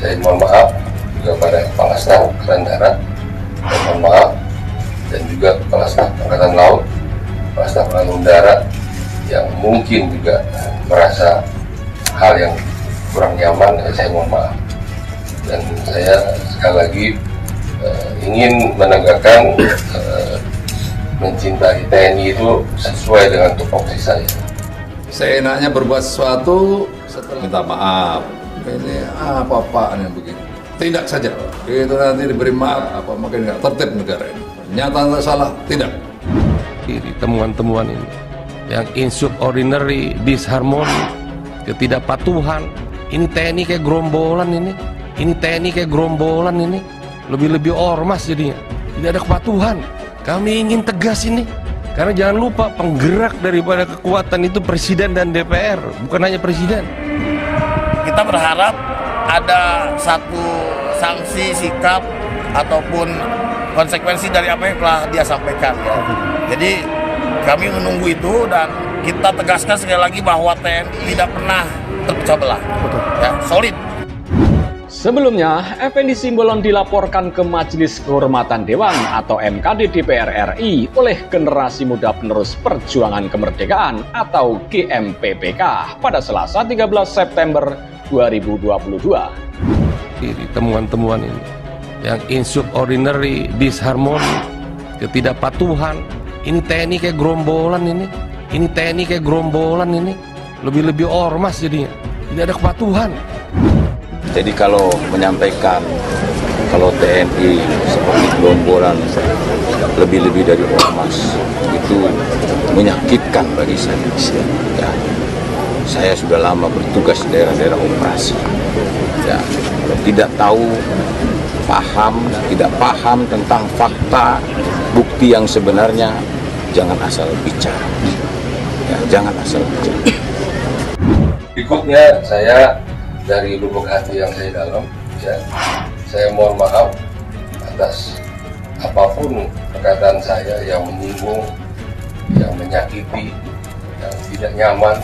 Saya mohon maaf juga pada Kepala Staf Angkatan Darat, saya mohon maaf, dan juga Kepala Staf Angkatan Laut, Kepala Staf Angkatan Udara yang mungkin juga merasa hal yang kurang nyaman, saya mohon maaf. Dan saya sekali lagi ingin menegakkan mencintai TNI itu sesuai dengan tupoksi saya. Saya enaknya berbuat sesuatu setelah minta maaf. Ini apa-apaan yang begini. Tidak saja. Itu nanti diberi maaf, apa mungkin nggak tertib negara ini. Nyata salah, tidak. Di temuan-temuan ini, yang insubordinary, disharmony, ketidakpatuhan, ini TNI kayak gerombolan ini TNI kayak gerombolan ini, lebih-lebih ormas jadinya, tidak ada kepatuhan. Kami ingin tegas ini, karena jangan lupa penggerak daripada kekuatan itu Presiden dan DPR, bukan hanya Presiden. Kita berharap ada satu sanksi, sikap, ataupun konsekuensi dari apa yang telah dia sampaikan. Ya. Jadi kami menunggu itu dan kita tegaskan sekali lagi bahwa TNI tidak pernah terpecah belah, ya, solid. Sebelumnya, Effendi Simbolon dilaporkan ke Majelis Kehormatan Dewan atau MKD DPR RI oleh Generasi Muda Penerus Perjuangan Kemerdekaan atau GMPPK pada Selasa 13 September 2022. Di temuan-temuan ini, yang insubordinary, disharmony, ketidakpatuhan, ini TNI kayak gerombolan ini TNI kayak gerombolan ini, lebih-lebih ormas jadinya, tidak ada kepatuhan. Jadi kalau menyampaikan kalau TNI seperti gerombolan lebih-lebih dari ormas itu menyakitkan bagi saya. Ya, saya sudah lama bertugas di daerah-daerah operasi. Ya, kalau tidak tahu, tidak paham tentang fakta, bukti yang sebenarnya, jangan asal bicara. Ya, jangan asal bicara. Berikutnya saya dari lubuk hati yang saya dalam, ya, saya mohon maaf atas apapun perkataan saya yang menyinggung, yang menyakiti, yang tidak nyaman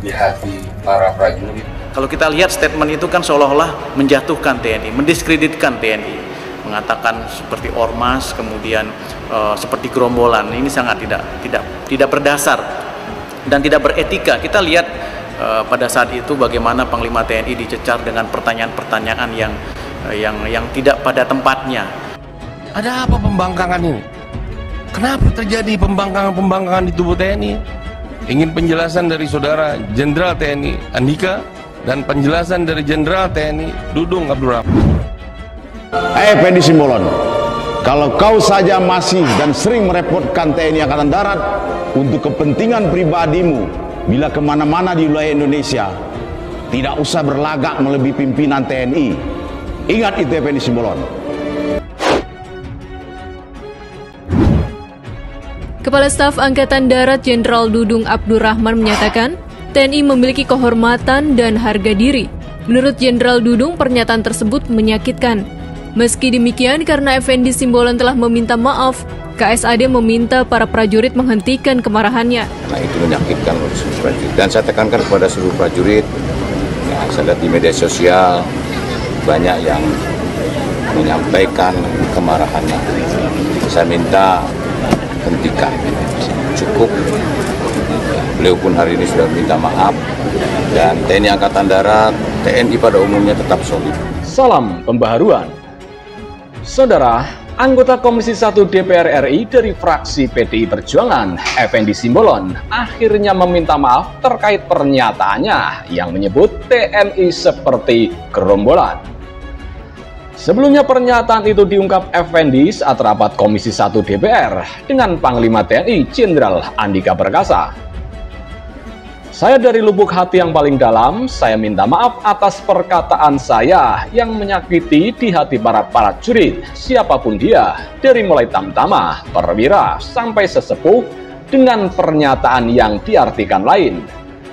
di hati para prajurit. Kalau kita lihat statement itu kan seolah-olah menjatuhkan TNI, mendiskreditkan TNI, mengatakan seperti ormas, kemudian seperti gerombolan. Ini sangat tidak berdasar dan tidak beretika. Kita lihat pada saat itu bagaimana Panglima TNI dicecar dengan pertanyaan-pertanyaan yang tidak pada tempatnya. Ada apa pembangkangan ini? Kenapa terjadi pembangkangan di tubuh TNI? Ingin penjelasan dari Saudara Jenderal TNI Andika dan penjelasan dari Jenderal TNI Dudung Abdurrahman. Effendi Simbolon, kalau kau saja masih dan sering merepotkan TNI Angkatan Darat untuk kepentingan pribadimu, bila kemana-mana di wilayah Indonesia, tidak usah berlagak melebihi pimpinan TNI. Ingat itu, Effendi Simbolon. Kepala Staf Angkatan Darat Jenderal Dudung Abdurrahman menyatakan, TNI memiliki kehormatan dan harga diri. Menurut Jenderal Dudung, pernyataan tersebut menyakitkan. Meski demikian, karena Effendi Simbolon telah meminta maaf, KSAD meminta para prajurit menghentikan kemarahannya. Nah, itu menyakitkan seluruh prajurit. Dan saya tekankan kepada seluruh prajurit, ya, saya lihat di media sosial banyak yang menyampaikan kemarahannya. Saya minta hentikan, cukup. Beliau pun hari ini sudah minta maaf, dan TNI Angkatan Darat, TNI pada umumnya tetap solid. Salam pembaharuan. Saudara, anggota Komisi 1 DPR RI dari fraksi PDI Perjuangan, Effendi Simbolon, akhirnya meminta maaf terkait pernyataannya yang menyebut TNI seperti gerombolan. Sebelumnya pernyataan itu diungkap Effendi saat rapat Komisi 1 DPR dengan Panglima TNI Jenderal Andika Perkasa. Saya dari lubuk hati yang paling dalam, saya minta maaf atas perkataan saya yang menyakiti di hati para prajurit, siapapun dia, dari mulai tamtama, perwira, sampai sesepuh, dengan pernyataan yang diartikan lain.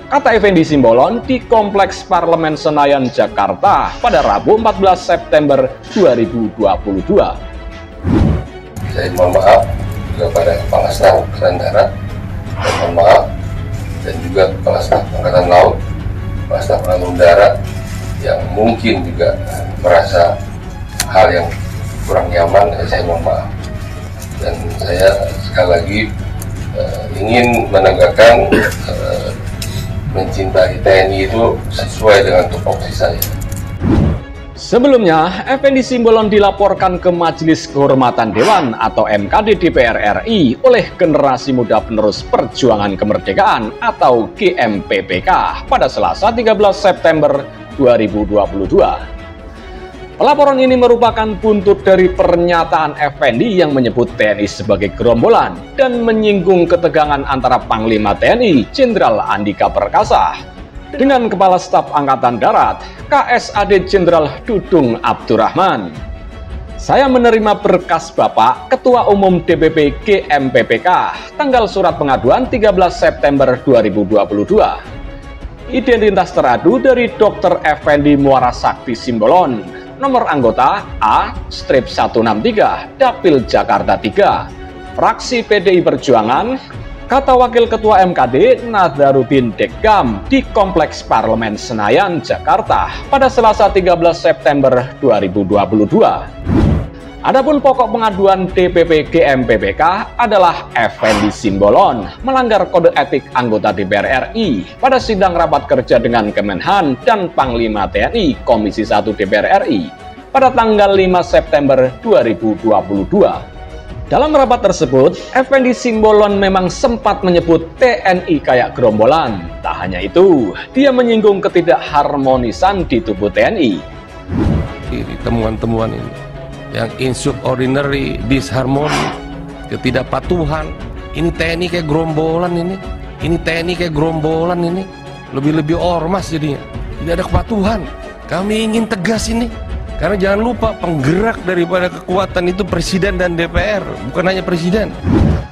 Kata Effendi Simbolon di Kompleks Parlemen Senayan, Jakarta pada Rabu 14 September 2022. Saya mohon maaf kepada Kepala Staf Angkatan Darat, saya mohon maaf, dan juga Kepala Staf Angkatan Laut, Kepala Staf Angkatan Udara yang mungkin juga merasa hal yang kurang nyaman, saya mohon maaf. Dan saya sekali lagi ingin menegakkan mencintai TNI itu sesuai dengan tupoksi saya. Sebelumnya, Effendi Simbolon dilaporkan ke Majelis Kehormatan Dewan atau MKD DPR RI oleh Generasi Muda Penerus Perjuangan Kemerdekaan atau GMPPK pada Selasa 13 September 2022. Pelaporan ini merupakan buntut dari pernyataan Effendi yang menyebut TNI sebagai gerombolan dan menyinggung ketegangan antara Panglima TNI Jenderal Andika Perkasa dengan Kepala Staf Angkatan Darat KSAD Jenderal Dudung Abdurrahman. Saya menerima berkas Bapak Ketua Umum DPP GMPPK tanggal surat pengaduan 13 September 2022. Identitas teradu dari Dr. Effendi Muara Sakti Simbolon, nomor anggota A-163, Dapil Jakarta 3, fraksi PDI Perjuangan, kata Wakil Ketua MKD Nazaruddin Dekam di Kompleks Parlemen Senayan, Jakarta pada Selasa 13 September 2022. Adapun pokok pengaduan DPP GMPPK adalah Effendi Simbolon melanggar kode etik anggota DPR RI pada sidang rapat kerja dengan Kemenhan dan Panglima TNI Komisi 1 DPR RI pada tanggal 5 September 2022. Dalam rapat tersebut, Effendi Simbolon memang sempat menyebut TNI kayak gerombolan. Tak hanya itu, dia menyinggung ketidakharmonisan di tubuh TNI. Temuan-temuan ini yang insubordinary, disharmoni, ketidakpatuhan, ini TNI kayak gerombolan ini TNI kayak gerombolan ini, lebih-lebih ormas jadinya, tidak ada kepatuhan. Kami ingin tegas ini. Karena jangan lupa penggerak daripada kekuatan itu Presiden dan DPR, bukan hanya Presiden.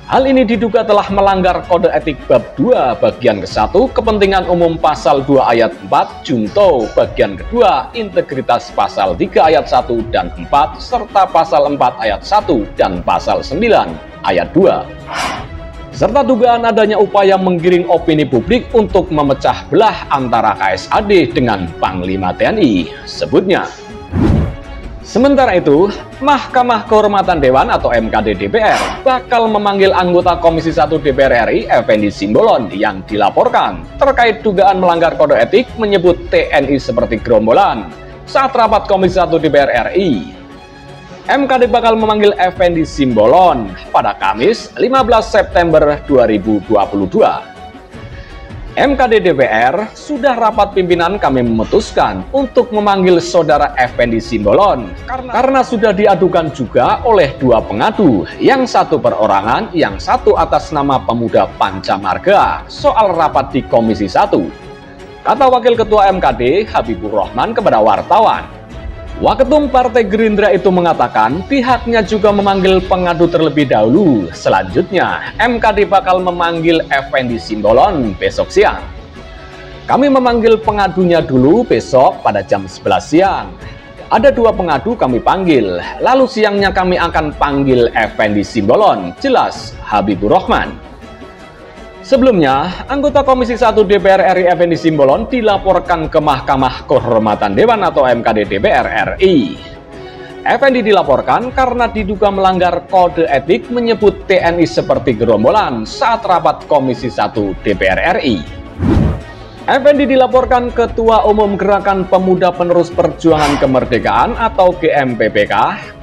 Hal ini diduga telah melanggar kode etik bab 2 bagian ke-1 kepentingan umum pasal 2 ayat 4 junto bagian kedua integritas pasal 3 ayat 1 dan 4 serta pasal 4 ayat 1 dan pasal 9 ayat 2. Serta dugaan adanya upaya menggiring opini publik untuk memecah belah antara KSAD dengan Panglima TNI, sebutnya. Sementara itu, Mahkamah Kehormatan Dewan atau MKD DPR bakal memanggil anggota Komisi 1 DPR RI Effendi Simbolon yang dilaporkan terkait dugaan melanggar kode etik menyebut TNI seperti gerombolan saat rapat Komisi 1 DPR RI. MKD bakal memanggil Effendi Simbolon pada Kamis 15 September 2022. MKD DPR sudah rapat pimpinan kami memutuskan untuk memanggil saudara Effendi Simbolon karena sudah diadukan juga oleh dua pengadu, yang satu perorangan, yang satu atas nama pemuda Pancamarga soal rapat di Komisi 1. Kata Wakil Ketua MKD Habibur Rahman kepada wartawan. Waketum Partai Gerindra itu mengatakan pihaknya juga memanggil pengadu terlebih dahulu. Selanjutnya, MKD bakal memanggil Effendi Simbolon besok siang. Kami memanggil pengadunya dulu besok pada jam 11 siang. Ada dua pengadu kami panggil, lalu siangnya kami akan panggil Effendi Simbolon, jelas Habibur Rahman. Sebelumnya, anggota Komisi 1 DPR RI Effendi Simbolon dilaporkan ke Mahkamah Kehormatan Dewan atau MKD DPR RI. Effendi dilaporkan karena diduga melanggar kode etik menyebut TNI seperti gerombolan saat rapat Komisi 1 DPR RI. Effendi dilaporkan Ketua Umum Gerakan Pemuda Penerus Perjuangan Kemerdekaan atau GMPPK,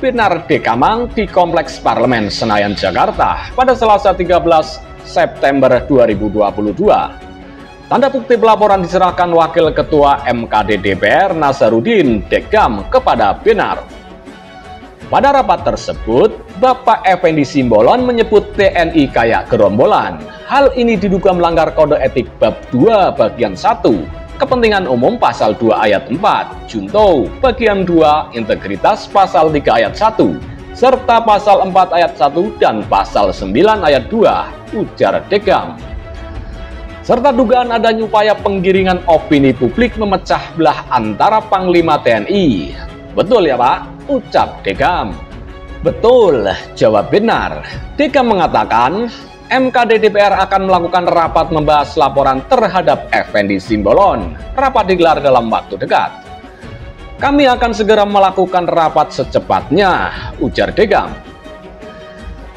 Benar Dekamang di Kompleks Parlemen Senayan, Jakarta pada Selasa 13 September 2022. Tanda bukti pelaporan diserahkan Wakil Ketua MKD DPR Nazaruddin Dekam kepada Benar. Pada rapat tersebut, Bapak Effendi Simbolon menyebut TNI kayak gerombolan. Hal ini diduga melanggar kode etik bab 2 bagian 1 kepentingan umum pasal 2 ayat 4 junto bagian 2 integritas pasal 3 ayat 1 serta pasal 4 ayat 1 dan pasal 9 ayat 2, ujar Dekam. Serta dugaan adanya upaya penggiringan opini publik memecah belah antara Panglima TNI. Betul ya Pak? Ucap Dekam. Betul, jawab Benar. Dekam mengatakan MKD DPR akan melakukan rapat membahas laporan terhadap Effendi Simbolon. Rapat digelar dalam waktu dekat. Kami akan segera melakukan rapat secepatnya, ujar Degam.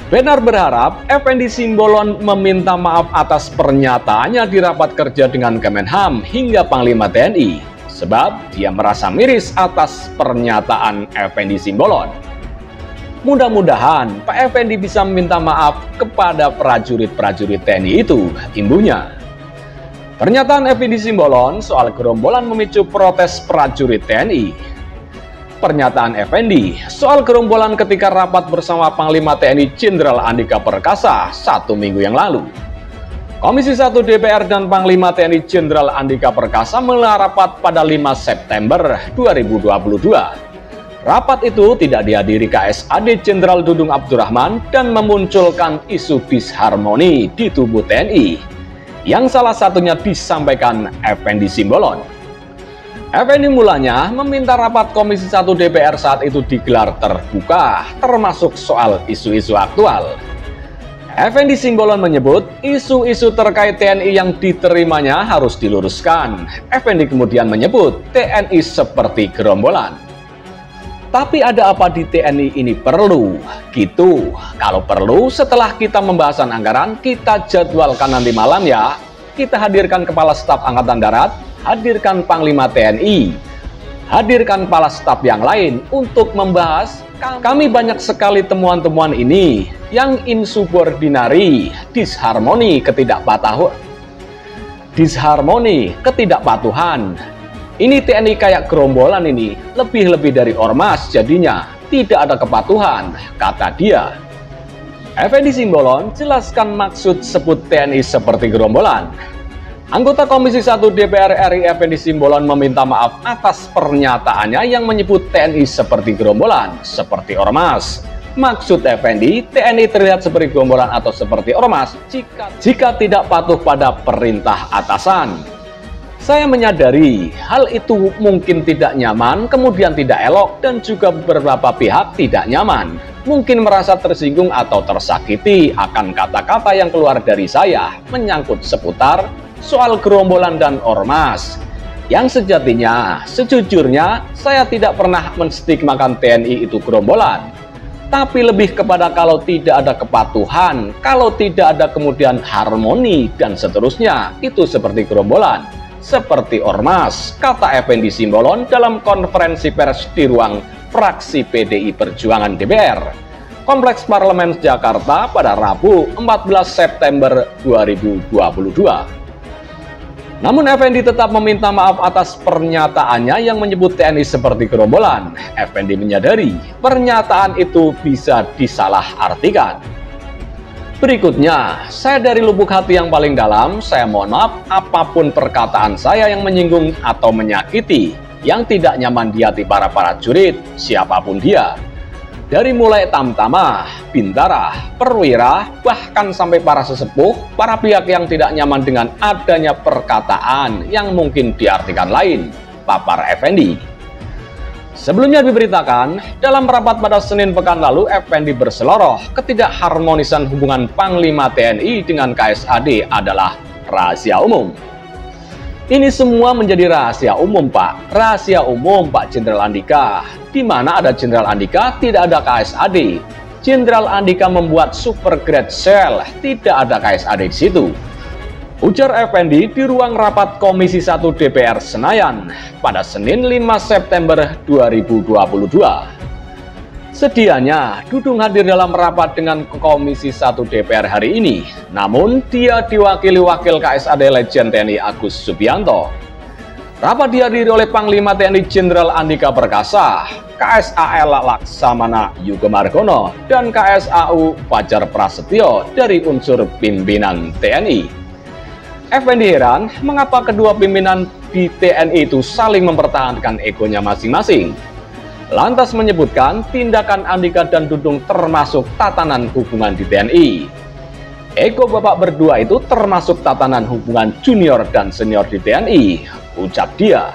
Benar berharap Effendi Simbolon meminta maaf atas pernyataannya di rapat kerja dengan Kemenham hingga Panglima TNI, sebab dia merasa miris atas pernyataan Effendi Simbolon. Mudah-mudahan Pak Effendi bisa meminta maaf kepada prajurit-prajurit TNI itu, imbuhnya. Pernyataan Effendi Simbolon soal gerombolan memicu protes prajurit TNI. Pernyataan Effendi soal gerombolan ketika rapat bersama Panglima TNI Jenderal Andika Perkasa 1 minggu yang lalu. Komisi 1 DPR dan Panglima TNI Jenderal Andika Perkasa menggelar rapat pada 5 September 2022. Rapat itu tidak dihadiri KSAD Jenderal Dudung Abdurrahman dan memunculkan isu disharmoni di tubuh TNI, yang salah satunya disampaikan Effendi Simbolon. Effendi mulanya meminta rapat Komisi 1 DPR saat itu digelar terbuka, termasuk soal isu-isu aktual. Effendi Simbolon menyebut isu-isu terkait TNI yang diterimanya harus diluruskan. Effendi kemudian menyebut TNI seperti gerombolan. Tapi ada apa di TNI ini perlu? Gitu. Kalau perlu, setelah kita pembahasan anggaran, kita jadwalkan nanti malam ya. Kita hadirkan Kepala Staf Angkatan Darat, hadirkan Panglima TNI, hadirkan Kepala Staf yang lain untuk membahas. Kami banyak sekali temuan-temuan ini yang insubordinari, disharmoni, ketidakpatuhan. Ini TNI kayak gerombolan ini, lebih-lebih dari ormas jadinya, tidak ada kepatuhan, kata dia. Effendi Simbolon jelaskan maksud sebut TNI seperti gerombolan. Anggota Komisi 1 DPR RI Effendi Simbolon meminta maaf atas pernyataannya yang menyebut TNI seperti gerombolan, seperti ormas. Maksud Effendi, TNI terlihat seperti gerombolan atau seperti ormas jika tidak patuh pada perintah atasan. Saya menyadari hal itu mungkin tidak nyaman, kemudian tidak elok, dan juga beberapa pihak tidak nyaman. Mungkin merasa tersinggung atau tersakiti akan kata-kata yang keluar dari saya menyangkut seputar soal gerombolan dan ormas. Yang sejujurnya, saya tidak pernah menstigmakan TNI itu gerombolan. Tapi lebih kepada kalau tidak ada kepatuhan, kalau tidak ada kemudian harmoni, dan seterusnya, itu seperti gerombolan. Seperti ormas, kata Effendi Simbolon dalam konferensi pers di ruang fraksi PDI Perjuangan DPR, Kompleks Parlemen Jakarta pada Rabu 14 September 2022. Namun Effendi tetap meminta maaf atas pernyataannya yang menyebut TNI seperti gerombolan. Effendi menyadari pernyataan itu bisa disalahartikan. Berikutnya, saya dari lubuk hati yang paling dalam, saya mohon maaf apapun perkataan saya yang menyinggung atau menyakiti, yang tidak nyaman di hati para prajurit, siapapun dia. Dari mulai tamtama, bintara, perwira, bahkan sampai para sesepuh, para pihak yang tidak nyaman dengan adanya perkataan yang mungkin diartikan lain, papar Effendi. Sebelumnya diberitakan, dalam rapat pada Senin pekan lalu, Effendi berseloroh ketidakharmonisan hubungan Panglima TNI dengan KSAD adalah rahasia umum. Ini semua menjadi rahasia umum, Pak. Rahasia umum, Pak Jenderal Andika. Di mana ada Jenderal Andika, tidak ada KSAD. Jenderal Andika membuat super grade cell, tidak ada KSAD di situ. Ujar Effendi di ruang rapat Komisi 1 DPR Senayan pada Senin 5 September 2022. Sedianya Dudung hadir dalam rapat dengan Komisi 1 DPR hari ini, namun dia diwakili Wakil KSAD Legend TNI Agus Subianto. Rapat dihadiri oleh Panglima TNI Jenderal Andika Perkasa, KSAL Laksamana Yuga Margono, dan KSAU Fajar Prasetyo dari unsur pimpinan TNI. Effendi heran mengapa kedua pimpinan di TNI itu saling mempertahankan egonya masing-masing. Lantas menyebutkan tindakan Andika dan Dudung termasuk tatanan hubungan di TNI. Ego bapak berdua itu termasuk tatanan hubungan junior dan senior di TNI, ucap dia.